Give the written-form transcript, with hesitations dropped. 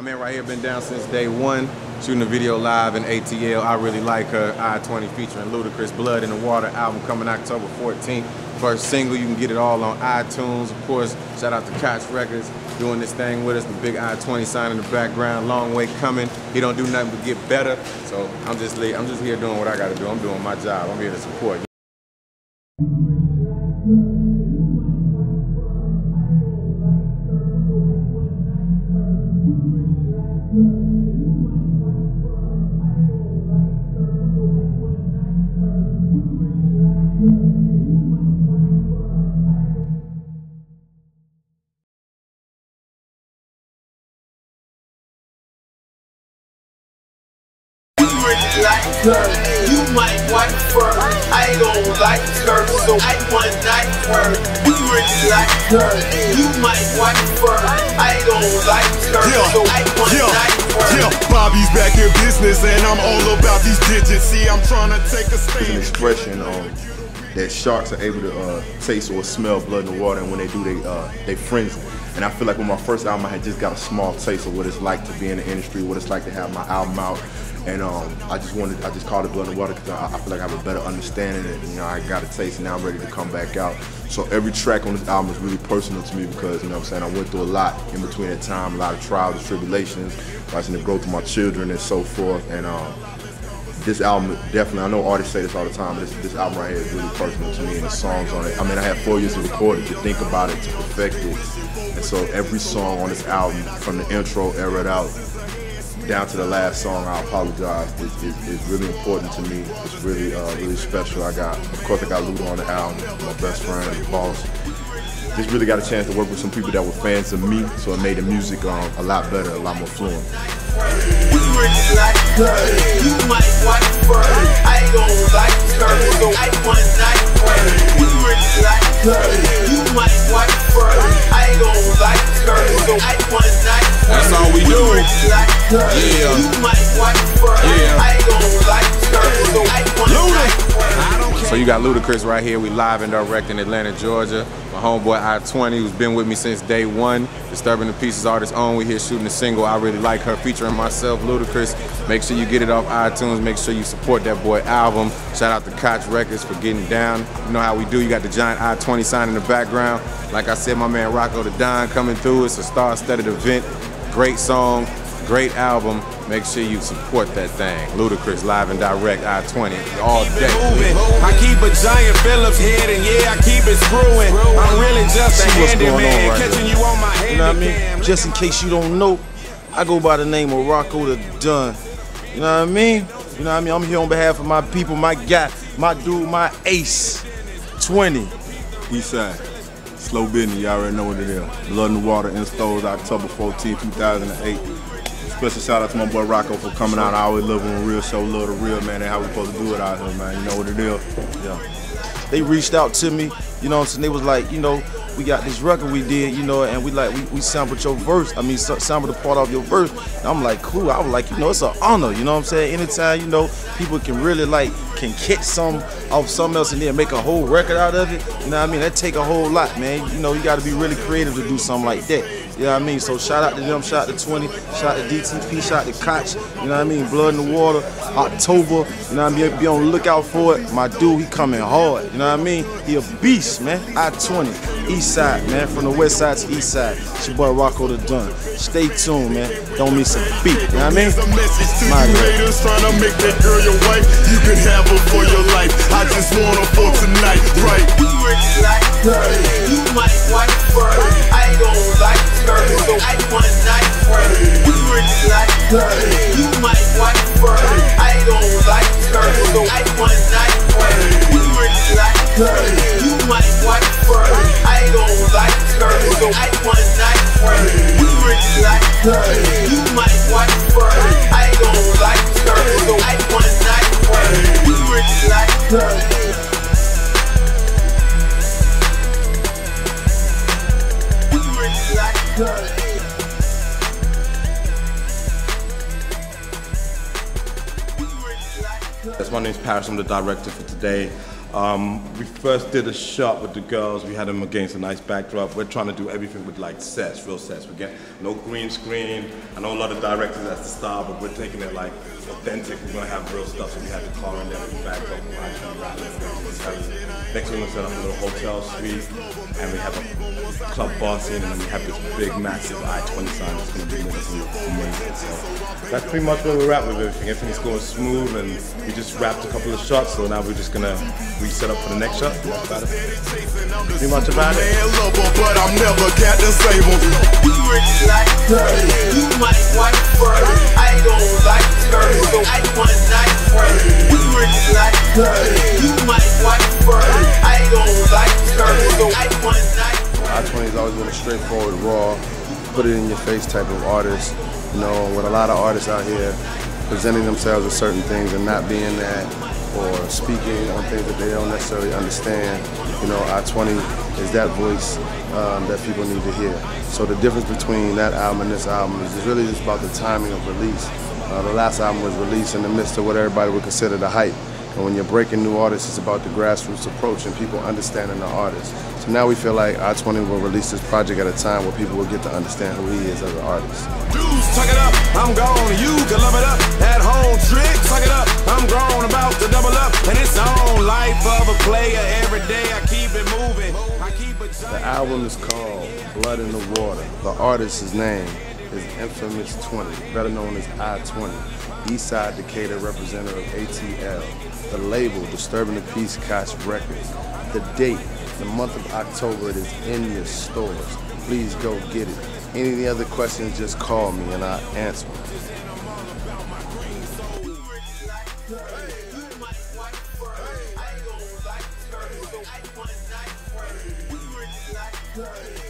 man right here been down since day one, shooting a video live in ATL. I really like her. I-20 featuring Ludacris, Blood in the Water album coming October 14th. First single, you can get it all on iTunes. Of course, shout out to Koch Records doing this thing with us. The big I-20 sign in the background. Long way coming. He don't do nothing but get better. So I'm just here doing what I got to do. I'm doing my job. I'm here to support. Like her, you might wife her. I don't like her, so I want like her. We really like her, you might wife her. I don't like her, so I want like her. Yeah, Bobby's back in business, and I'm all about these digits. See, I'm trying to take a stand. It's an expression that sharks are able to taste or smell blood in the water, and when they do, they frenzy. And I feel like with my first album, I had just got a small taste of what it's like to be in the industry, what it's like to have my album out. And I just called it Blood in the Water because I feel like I have a better understanding and, you know, I got a taste and now I'm ready to come back out. So every track on this album is really personal to me because, you know what I'm saying, I went through a lot in between that time, a lot of trials and tribulations, watching the growth of my children and so forth. And this album definitely, I know artists say this all the time, but this album right here is really personal to me and the songs on it. I mean, I had 4 years to record it, to think about it, to perfect it. And so every song on this album, from the intro, Air It Out, down to the last song, I Apologize, is really important to me. It's really really special. Of course I got Luda on the album, my best friend, boss. Just really got a chance to work with some people that were fans of me, so it made the music a lot better, a lot more fluent. We really like her, you might wife her. I don't like her, so I want like her. We really like her, you might wife her. I don't like her, so I want like her. That's all we do. Yeah. You might wife her. Yeah. I don't like her, so I want like her. So you got Ludacris right here. We live and direct in Atlanta, Georgia. My homeboy I-20, who's been with me since day one. Disturbing the Pieces artist on. We here shooting a single. I really like her, featuring myself, Ludacris. Make sure you get it off iTunes. Make sure you support that boy album. Shout out to Koch Records for getting down. You know how we do. You got the giant I-20 sign in the background. Like I said, my man Rocko the Don coming through. It's a star-studded event. Great song, great album. Make sure you support that thing. Ludacris live and direct, I-20 all day. I keep a giant Phillips head and yeah, I keep it screwing. I'm really just a handyman, catching you on my hand. You know what I mean? Just in case you don't know, I go by the name of Rocko the Don. You know what I mean? You know what I mean? I'm here on behalf of my people, my guy, my dude, my ace, 20. Eastside. Slow business, you already know what it is. Blood in the Water in stores October 14, 2008. Special shout out to my boy Rocko for coming out. I always love on real show, love the real, man. That's how we supposed to do it out here, man. You know what it is? Yeah. They reached out to me, you know what I'm saying? They was like, you know, we got this record we did, you know, and we sampled your verse. I mean, sampled the part of your verse. And I'm like, cool. I was like, you know, it's an honor, you know what I'm saying? Anytime, you know, people can really can catch some off something else and then make a whole record out of it, you know what I mean? That take a whole lot, man. You know, you got to be really creative to do something like that. You know what I mean? So shout out to them, shout out to 20, shout out to DTP, shout out to Koch, you know what I mean? Blood in the Water, October, you know what I mean? Be on the lookout for it. My dude, he coming hard, you know what I mean? He a beast, man. I-20, East Side, man. From the West Side to East Side. It's your boy Rocko the Don. Stay tuned, man. Don't miss a beat, you know what I mean? Here's a message to you haters trying to make that girl your wife. You can have her for your life. I just want her for tonight, right? We really like her, you might wife her. I don't like her, so I want like her. We really like her, you might wife her. I don't like her, so I want like her. We really like her, you might wife her. I don't like her, so I want like her. We really like her, you might wife her. I don't like her, so I want like her. We really like her. My name's Paris, I'm the director for today. We first did a shot with the girls. We had them against a nice backdrop. We're trying to do everything with like sets, real sets. We get no green screen. I know a lot of directors, that's the style, but we're taking it like authentic. We're gonna have real stuff, so we have the car in there with the backdrop. Next we're gonna set up a little hotel suite, and we have a club bar scene, and then we have this big, massive I-20 sign that's gonna be amazing. So that's pretty much where we're at with everything. Everything's going smooth, and we just wrapped a couple of shots, so now we're just gonna reset up for the next shot. That's about it. Pretty much about it. But I'm never Captain Sable. You really like her, you might wife her. I don't like her, so I want night her. You really like her, you might wife her. I don't like her, so I want night her. I-20's always been a straightforward, raw, put it in your face type of artist. You know, with a lot of artists out here presenting themselves with certain things and not being that, or speaking on things that they don't necessarily understand. You know, I-20 is that voice that people need to hear. So the difference between that album and this album is really just about the timing of release. The last album was released in the midst of what everybody would consider the hype. And when you're breaking new artists, it's about the grassroots approach and people understanding the artist. So now we feel like I-20 will release this project at a time where people will get to understand who he is as an artist. Dudes, tuck it up, I'm gone, you can love it up. At home, trick, tuck it up, I'm grown, about to double up. And it's on, life of a player, every day I keep it moving. The album is called Blood in the Water. The artist's name is Infamous 20, better known as I-20. Eastside Decatur representative of ATL. The label, Disturbing the Peace Koch Records. The date, the month of October, it is in your stores. Please go get it. Any other questions, just call me and I'll answer them. I don't like her, so I want night her. You really like her.